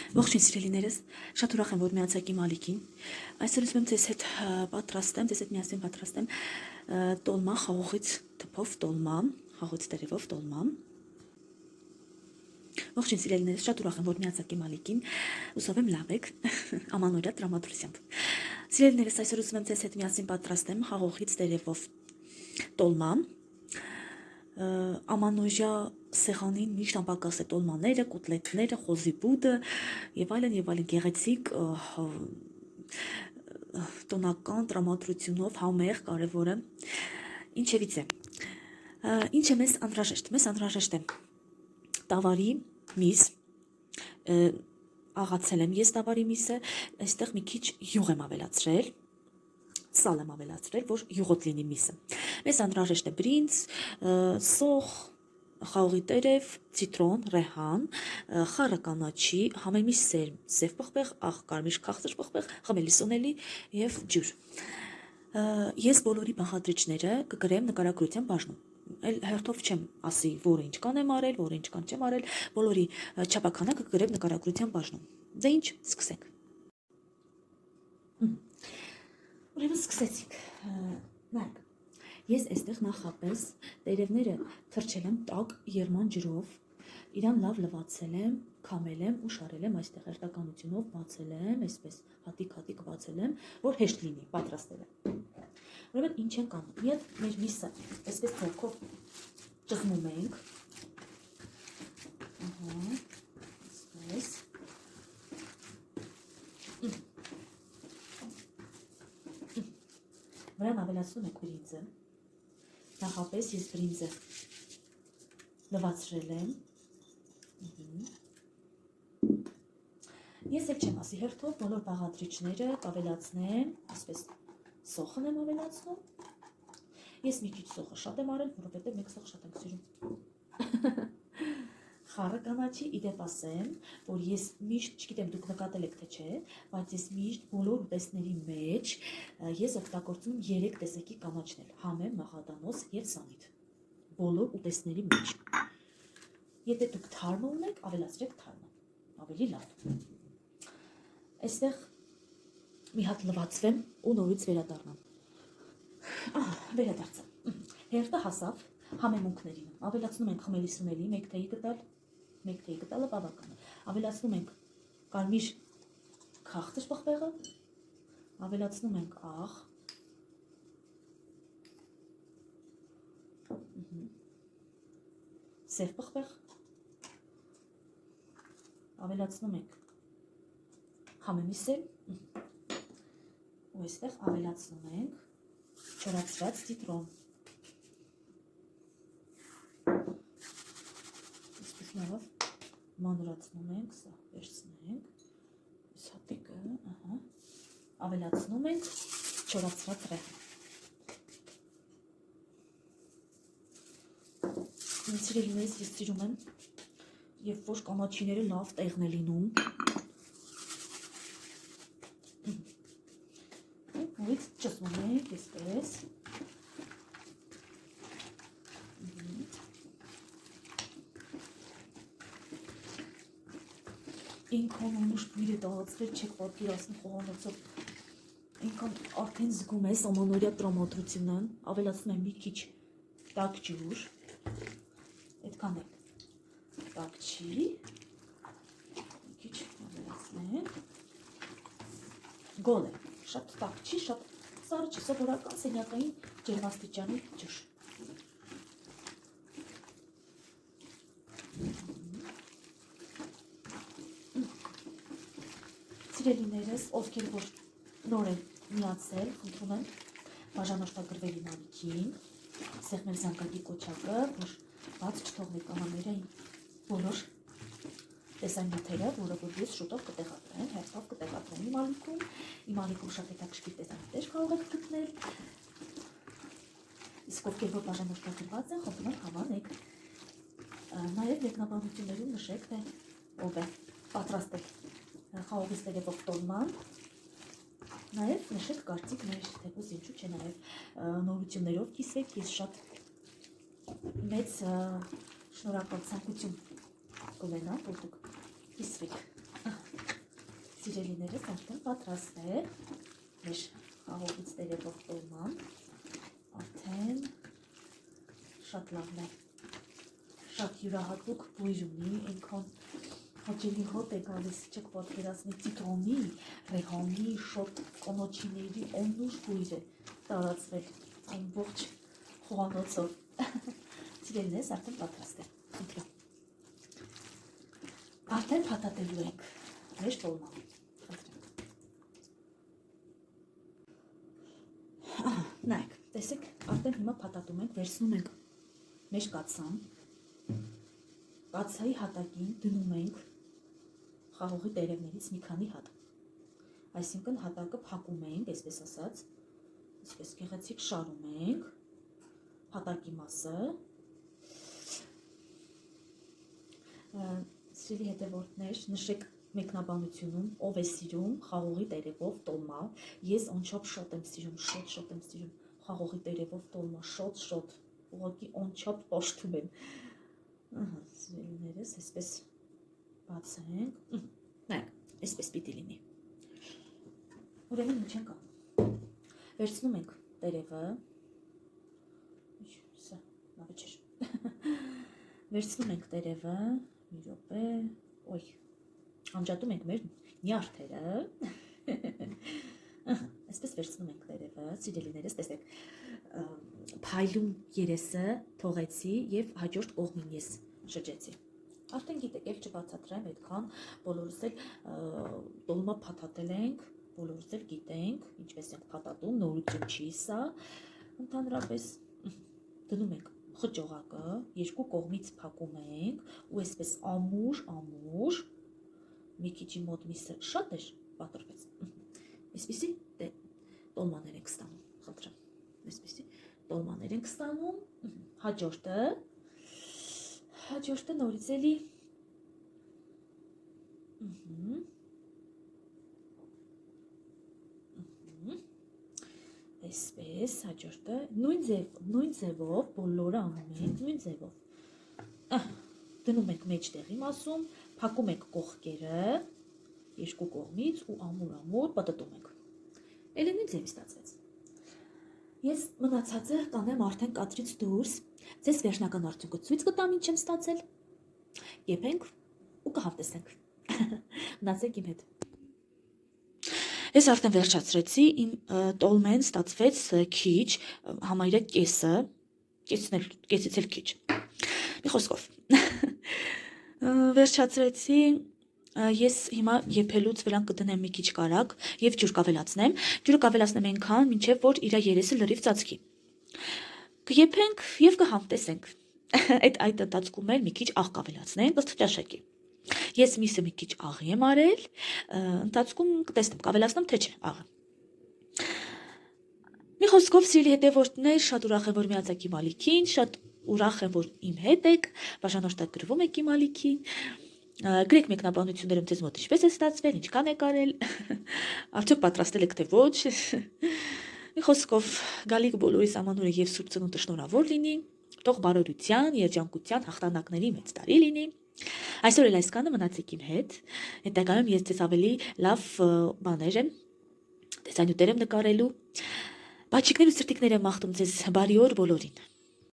Ողջույն սիրելիներս, շատ ուրախ եմ, որ միացաք իմ ալիքին։ Այսօր ուզում եմ ձեզ հետ միասին պատրաստեմ տոլմա խաղողից թփով տոլմա, խաղողից տերևով տոլմա։ Ողջույն սիրելիներս, շատ ուրախ եմ, որ միացաք իմ ալիքին։ Հուսով եմ լավ եք, ամանորյա տրամադրությամբ։ Սիրելիներս, այսօր ուզում եմ ձեզ հետ միասին պատրաստեմ խաղողից տերևով տոլմա։ Ամանորյա սեղանին միշտ անպակաս է տոլմաները, կոտլետները, խոզի բուդը եւ այլն գեղեցիկ տոնական տրամադրությունով համեղ կարևորը ինչևից է։ Ինչ է մեզ անհրաժեշտ։ Մեզ անհրաժեշտ է տավարի միս, աղացել եմ ես տավարի միսը, այստեղ մի քիչ յուղ եմ ավելացրել, սալ եմ ավելացրել, որ յուղոտ լինի միսը։ Մեզ անհրաժեշտ է բրինձ, սոխ, խաղողի տերև, ցիտրոն, ռեհան, խառը կանաչի, համեմի սերմ, սև պղպեղ, աղ կարմիր քաղցր պղպեղ, խմելի սունելի եւ ջուր։ Ես բոլորի բաղադրիչները կգրեմ նկարագրության բաժնում։ Այլ հերթով չեմ ասի, որը ինչքան եմ արել, որը ինչքան չեմ արել, բոլորի չափաքանակը կգրեմ նկարագրության բաժնում։ Դե ինչ, սկսենք։ Ուրեմն սկսեցինք։ Նայեք, ես այստեղ նախապես տերևները թրջել եմ տաք երման ջրով, իրան լավ լվացել եմ, քամել եմ ու շարել եմ այստեղ հերթականությունով բացել եմ, այսպես հատիկ բացել եմ, որ հեշտ լինի պատրաստելը։ Ուրեմն ինչ ենք անում։ Մի հատ մեր միսը այսպես ձեռքով ճզմում ենք։ Այսպես։ Վրան ավելացնում ենք բրինձը, նախապես ես բրինձը լվացրել եմ, ես էլ չեմ ասի հերթով բոլոր բաղադրիչները կավելացնեմ, այսպես սոխն եմ ավելացնում, ես մի քիչ սոխը շատ եմ արել, որովհետև մեկ սոխ շատ եմ սիրում, խառը կանաչի, իդեպ ասեմ, որ ես միշտ, չգիտեմ դուք նկատել եք թե չէ, բայց ես միշտ բոլոր ուտեստների մեջ ես օգտագործում 3 տեսակի կանաչներ, համեմ, նախադանոց եւ սանիթ, բոլոր ուտեստների մեջ։ Եթե դուք թարմը ունեք, ավելացրեք թարմը, ավելի լավ։ Այստեղ մի հատ լվացվեմ ու նորից վերադառնամ։ Վերադարձա։ Հերթը հասավ համեմունքներին, ավելացնում ենք խմելի սունելի, 1 թեյի գտալը բավական է, ավելացնում ենք կարմիր քաղցր պղպեղը, ավելացնում ենք աղ, սև պղպեղ, ավելացնում ենք համեմի սերմ ու այստեղ ավելացնում ենք չորացրած ցիտրոն։ Այսպես լավ մանրացնում ենք, սա վերցնենք, այս հատիկը, ավելացնում ենք չորացրած ռեհան։ Սիրելիներս, ես սիրում եմ, երբ որ կանաչիները լավ տեղն է լինում։ Նույնիսկ ճզմում ենք, այսպես։ Ինքան անուշ բույր է տարածվել, չեք պատկերացնի խոհանոցով, ինքան արդեն զգում ես ամանորյա տրամադրությունն, ավելացնում եմ մի քիչ տաք ջուր, այդքան է տաք չի, մի քիչ ավելացնենք, գոլ է, շատ տաք չի, շատ սառը չի, սովորական սենյակային ջերմաստիճանի ջուր։ Սիրելիներս, ովքեր որ նոր են միացել, խնդրում եմ բաժանորդագրվել իմ ալիքին, սեղ մեր զանգակի կոչակը, որ բաց չթողնեք ամանորյա բոլոր տեսանյութերը, որը որ ես շուտով կտեղադրեմ, հերթով կտեղադրեմ իմ ալիքում շատ հետաքրքիր տեսանյութեր կարող եք գտնել, իսկ ովքեր որ բաժանորդագրված են, խնդրում եմ հավանեք, նաև մեկնաբանություններում նշեք, թե ով է պատրաստել խաղողից տերևով տոլման, նաև նշեք կարծիքներ, թեպուս ինչու չէ նաև նորություններով կիսվեք, ես շատ մեծ շնորհակալ ցանկություն կունենամ, որ դուք կիսվեք Սիրելիներս արդեն պատրաստ է մեր խաղողից տերևով տոլման, արդեն շատ լավն է, շատ յուրահատուկ բույր ունի, այնքան հաճելի հոտ է գալիս, չեք պատկերացնի, ցիտրոնի, ռեհանի, շոտ կոնոչիների անուշ բույր է տարածվել ամբողջ խոհանոցով։ Սիրելիներս արդեն պատրաստ է, խնդրեմ։ Արդեն փաթաթելու ենք մեր տոլման, խնդրեմ։ Նայեք, տեսեք, արդեն հիմա փաթաթում ենք, վերցնում ենք մեր կացան, կացայի հատակին դնում ենք խաղողի տերևներից մի քանի հատ, այսինքն հատակը փակում ենք, այսպես ասած, այսպես գեղեցիկ շարում ենք հատակի մասը, սիրելի հետևորդներ, նշեք մեկնաբանությունում, ով է սիրում խաղողի տերևով տոլմա, ես անչափ շոտ եմ սիրում, շոտ եմ սիրում, խաղողի տերևով տոլմա, շոտ, ուղղակի անչափ պաշտում եմ, սիրելիներս, այսպես բացենք, նայք, այսպես պիտի լինի, ուրեմն ինչ ենք անում, վերցնում ենք տերևը, վերցնում ենք տերևը, մի րոպե, ոյ, անջատում ենք մեր նյարդերը, այսպես վերցնում ենք տերևը, սիրելիներս, տեսեք, փայլուն երեսը թողեցի և հաջորդ կողմին ես շրջեցի, արդեն գիտեք, էլ չբացատրեմ այդքան, բոլորս էլ տոլմա փաթաթել ենք, բոլորս էլ գիտենք, ինչպես ենք փաթաթում, նորություն չի սա, ընդհանրապես դնում ենք խճողակը, երկու կողմից փակում ենք ու այսպես ամուր, մի քիչի մոտ միսը շատ էր, պատրվեց, այսպիսի տոլմաներ ենք ստանում, խնդրեմ, այսպիսի տոլմաներ ենք ստանում, հաջորդը նորից էլի, այսպես, հաջորդը, նույն ձևով, բոլորը անում ենք, նույն ձևով, դնում ենք մեջտեղի մասում, փակում ենք կողքերը, երկու կողմից ու ամուր պտտում ենք, էլի նույն ձևի ստացվեց, ես մնացածը կանեմ արդեն կադրից դուրս, ձեզ վերջնական արդյունքը ցույց կտամ ինչ եմ ստացել, կեպենք ու կհավտեսենք, մնացեք իմ հետ։ Ես արդեն վերջացրեցի, իմ տոլմեն ստացվեց քիչ, համարյա կեսից էլ քիչ, մի խոսքով, վերջացրեցի, ես հիմա եփելուց վրան կդնեմ մի քիչ կարագ և ջուր կավելացնեմ, ջուրը կավելացնեմ այնքան, մինչև որ իր երեսը լրիվ ծածկի, կեփենք և կհամտեսենք, այդ ընթացքում էլ մի քիչ աղ կավելացնենք, ըստ ճաշակի, ես միսը մի քիչ աղի եմ արել, ընթացքում կտեսնեմ, կավելացնեմ թե չէ աղը, մի խոսքով սիրելի հետևորդներ, շատ ուրախ եմ, որ միացաք իմ ալիքին, շատ ուրախ եմ, որ իմ հետ եք, բաժանորդագրվում եք իմ ալիքին, գրեք մեկնաբանություններում ձեզ մոտ ինչպես է ստացվել, ինչքան եք արել, արդյոք պատրաստել եք թե ոչ, մի խոսքով գալիք բոլորիս ամանորը և սուրբ ծնունդը շնորհավոր լինի, թող բարօրության, երջանկության, հաղթանակների մեծ տարի լինի, այսօր էլ այսքանը մնացեք իմ հետ, հետագայում ես ձեզ ավելի լավ բաներ եմ, տեսանյութեր եմ նկարելու, բաչիկներ ու սրտիկներ եմ մաղթում ձեզ բարի օր բոլորին։